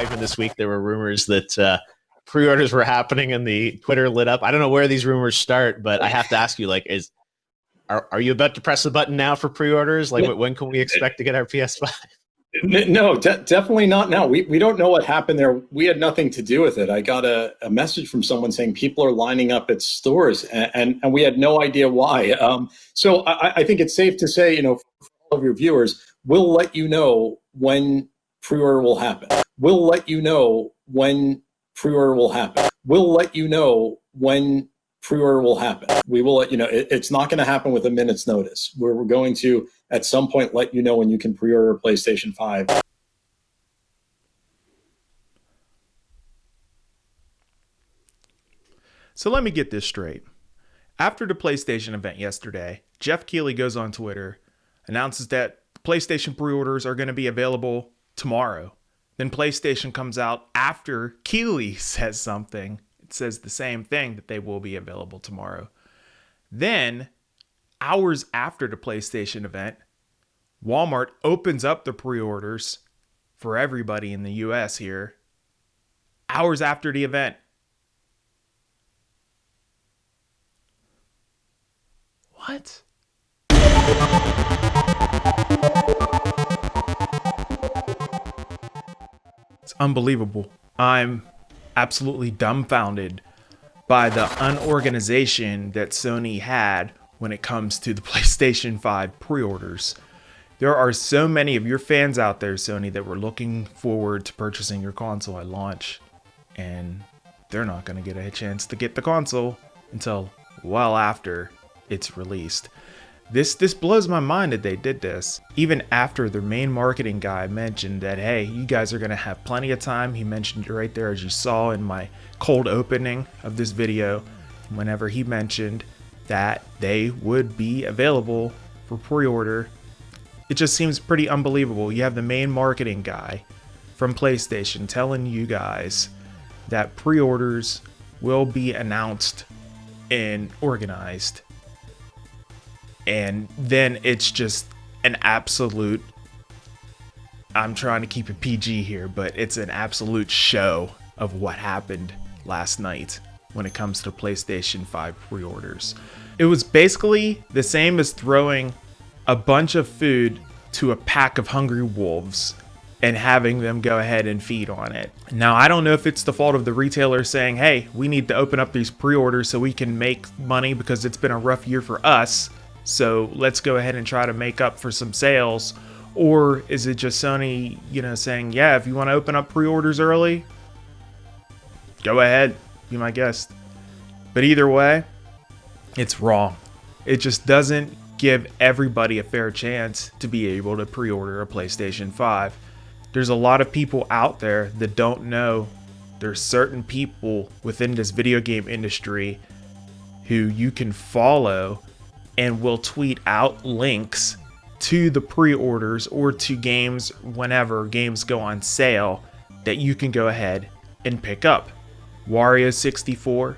Even this week, there were rumors that pre-orders were happening, and the Twitter lit up. I don't know where these rumors start, but I have to ask you: like, are you about to press the button now for pre-orders? Like, when can we expect to get our PS5? No, definitely not now. We don't know what happened there. We had nothing to do with it. I got a message from someone saying people are lining up at stores, and we had no idea why. So I think it's safe to say, for all of your viewers, we'll let you know when pre-order will happen. We'll let you know when pre-order will happen. We'll let you know when pre-order will happen. We will let you know. It's not going to happen with a minute's notice. We're going to, at some point, let you know when you can pre-order a PlayStation 5. So let me get this straight. After the PlayStation event yesterday, Jeff Keighley goes on Twitter, announces that PlayStation pre-orders are going to be available tomorrow. Then PlayStation comes out after Keighley says something. It says the same thing, that they will be available tomorrow. Then, hours after the PlayStation event, Walmart opens up the pre-orders for everybody in the US here. Hours after the event. What? It's unbelievable. I'm absolutely dumbfounded by the unorganization that Sony had when it comes to the PlayStation 5 pre-orders. There are so many of your fans out there, Sony, that were looking forward to purchasing your console at launch, and they're not going to get a chance to get the console until well after it's released. This blows my mind that they did this, even after their main marketing guy mentioned that, hey, you guys are going to have plenty of time. He mentioned it right there, as you saw in my cold opening of this video, whenever he mentioned that they would be available for pre-order. It just seems pretty unbelievable. You have the main marketing guy from PlayStation telling you guys that pre-orders will be announced and organized. And then it's just an absolute, I'm trying to keep it PG here, but it's an absolute show of what happened last night when it comes to PlayStation 5 pre-orders. It was basically the same as throwing a bunch of food to a pack of hungry wolves and having them go ahead and feed on it. Now, I don't know if it's the fault of the retailer saying, hey, we need to open up these pre-orders so we can make money because it's been a rough year for us. So let's go ahead and try to make up for some sales. Or is it just Sony, saying, yeah, if you want to open up pre-orders early, go ahead, be my guest. But either way, it's wrong. It just doesn't give everybody a fair chance to be able to pre-order a PlayStation 5. There's a lot of people out there that don't know there's certain people within this video game industry who you can follow and will tweet out links to the pre-orders or to games whenever games go on sale that you can go ahead and pick up. Wario64,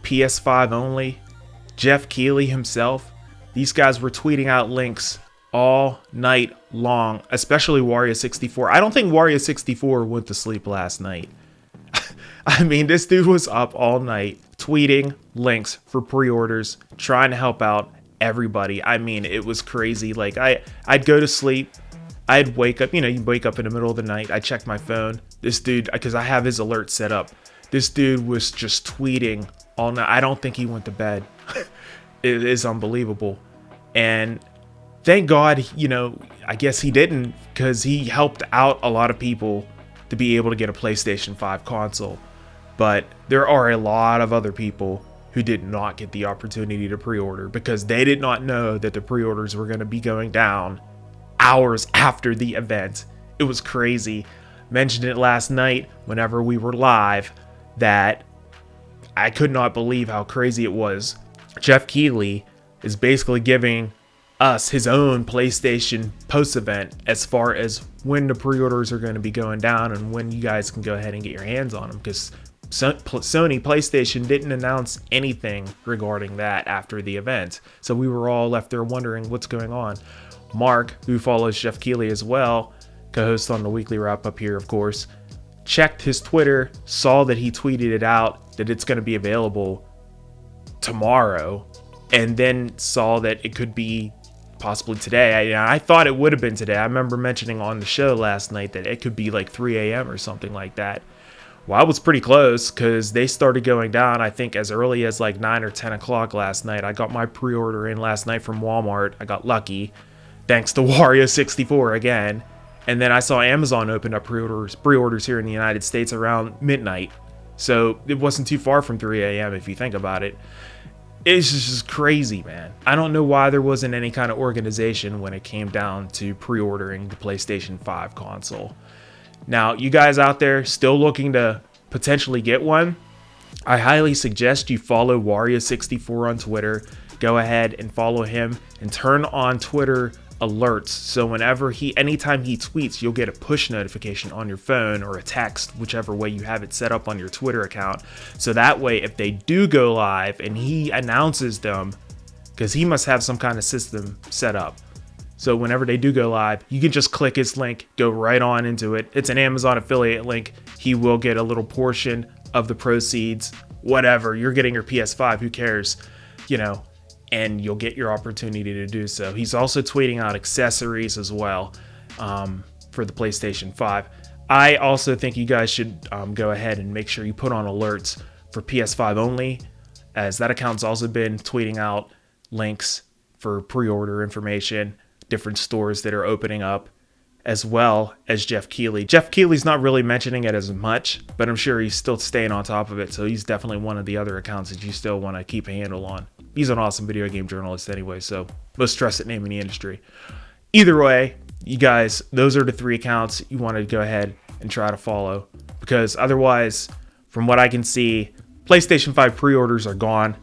PS5 only, Jeff Keighley himself, these guys were tweeting out links all night long, especially Wario64. I don't think Wario64 went to sleep last night. I mean, this dude was up all night tweeting links for pre-orders, trying to help out everybody. I mean, it was crazy. Like, I'd go to sleep, I'd wake up, you wake up in the middle of the night, I check my phone. This dude, because I have his alert set up, this dude was just tweeting all night. I don't think he went to bed. It is unbelievable. And thank God, I guess he didn't, because he helped out a lot of people to be able to get a PlayStation 5 console. But there are a lot of other people who did not get the opportunity to pre-order because they did not know that the pre-orders were going to be going down hours after the event. It was crazy. Mentioned it last night whenever we were live that I could not believe how crazy it was. Jeff Keighley is basically giving us his own PlayStation post-event as far as when the pre-orders are going to be going down and when you guys can go ahead and get your hands on them, because Sony PlayStation didn't announce anything regarding that after the event. So we were all left there wondering what's going on. Mark, who follows Jeff Keighley as well, co-host on the weekly wrap up here, of course, checked his Twitter, saw that he tweeted it out that it's going to be available tomorrow, and then saw that it could be possibly today. I thought it would have been today. I remember mentioning on the show last night that it could be like 3 a.m. or something like that. Well, I was pretty close because they started going down, I think, as early as like 9 or 10 o'clock last night. I got my pre-order in last night from Walmart. I got lucky, thanks to Wario64 again. And then I saw Amazon open up pre-orders here in the United States around midnight. So it wasn't too far from 3 a.m. if you think about it. It's just crazy, man. I don't know why there wasn't any kind of organization when it came down to pre-ordering the PlayStation 5 console. Now, you guys out there still looking to potentially get one, I highly suggest you follow Wario64 on Twitter. Go ahead and follow him and turn on Twitter alerts. So anytime he tweets, you'll get a push notification on your phone or a text, whichever way you have it set up on your Twitter account. So that way, if they do go live and he announces them, because he must have some kind of system set up. So whenever they do go live, you can just click his link, go right on into it. It's an Amazon affiliate link. He will get a little portion of the proceeds, whatever. You're getting your PS5, who cares, and you'll get your opportunity to do so. He's also tweeting out accessories as well for the PlayStation 5. I also think you guys should go ahead and make sure you put on alerts for PS5 only, as that account's also been tweeting out links for pre-order information, different stores that are opening up, as well as Jeff Keighley. Jeff Keighley's not really mentioning it as much, but I'm sure he's still staying on top of it, so he's definitely one of the other accounts that you still want to keep a handle on. He's an awesome video game journalist anyway, so most trusted name in the industry. Either way, you guys, those are the 3 accounts you want to go ahead and try to follow, because otherwise, from what I can see, PlayStation 5 pre-orders are gone.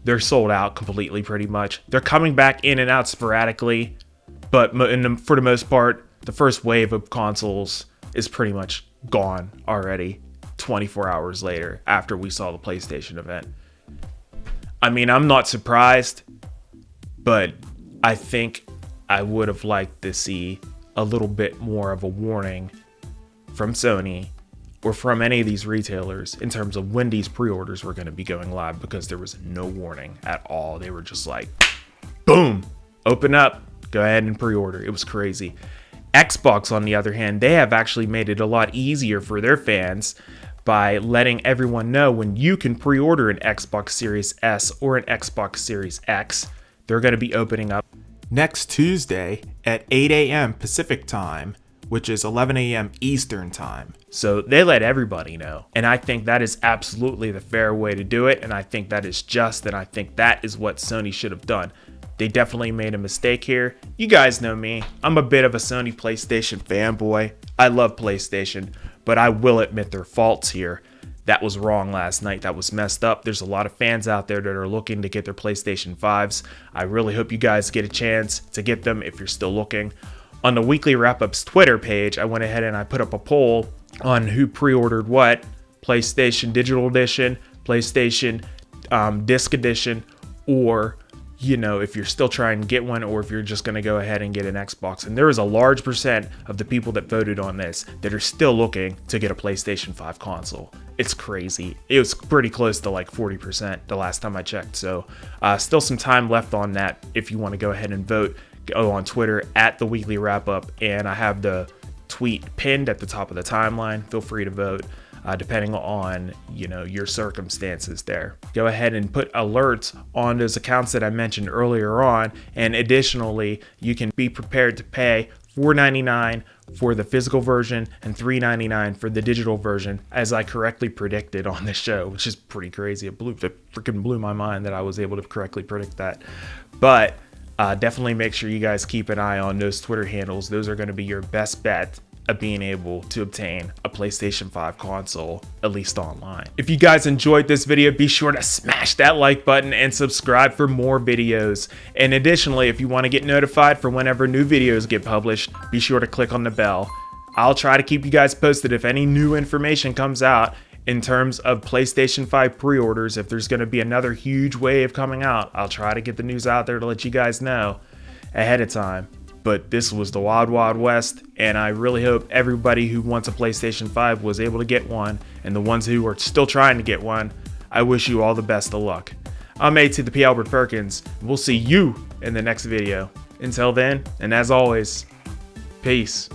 They're sold out completely, pretty much. They're coming back in and out sporadically, but for the most part, the first wave of consoles is pretty much gone already 24 hours later after we saw the PlayStation event. I mean, I'm not surprised, but I think I would have liked to see a little bit more of a warning from Sony or from any of these retailers in terms of when these pre-orders were going to be going live, because there was no warning at all. They were just like, boom, open up, go ahead and pre-order. It was crazy. Xbox, on the other hand, they have actually made it a lot easier for their fans by letting everyone know when you can pre-order an Xbox Series S or an Xbox Series X. They're going to be opening up next Tuesday at 8 a.m. Pacific time, which is 11 a.m. Eastern time. So they let everybody know. And I think that is absolutely the fair way to do it. And I think that is just, and I think that is what Sony should have done. They definitely made a mistake here. You guys know me. I'm a bit of a Sony PlayStation fanboy. I love PlayStation, but I will admit their faults here. That was wrong last night. That was messed up. There's a lot of fans out there that are looking to get their PlayStation 5s. I really hope you guys get a chance to get them if you're still looking. On the Weekly Wrap-Up's Twitter page, I went ahead and I put up a poll on who pre-ordered what. PlayStation Digital Edition, PlayStation Disc Edition, or if you're still trying to get one, or if you're just going to go ahead and get an Xbox. And there is a large percent of the people that voted on this that are still looking to get a PlayStation 5 console. It's crazy. It was pretty close to like 40% the last time I checked. So still some time left on that. If you want to go ahead and vote, go on Twitter at the Weekly Wrap Up, and I have the tweet pinned at the top of the timeline. Feel free to vote. Depending on your circumstances there. Go ahead and put alerts on those accounts that I mentioned earlier on, and additionally, you can be prepared to pay $4.99 for the physical version and $3.99 for the digital version, as I correctly predicted on this show, which is pretty crazy. It freaking blew my mind that I was able to correctly predict that. But definitely make sure you guys keep an eye on those Twitter handles. Those are going to be your best bet of being able to obtain a PlayStation 5 console, at least online. If you guys enjoyed this video, be sure to smash that like button and subscribe for more videos. And additionally, if you want to get notified for whenever new videos get published, be sure to click on the bell. I'll try to keep you guys posted if any new information comes out in terms of PlayStation 5 pre-orders. If there's going to be another huge wave coming out, I'll try to get the news out there to let you guys know ahead of time. but this was the Wild Wild West, and I really hope everybody who wants a PlayStation 5 was able to get one, and the ones who are still trying to get one, I wish you all the best of luck. I'm AT the P. Albert Perkins. We'll see you in the next video. Until then, and as always, peace.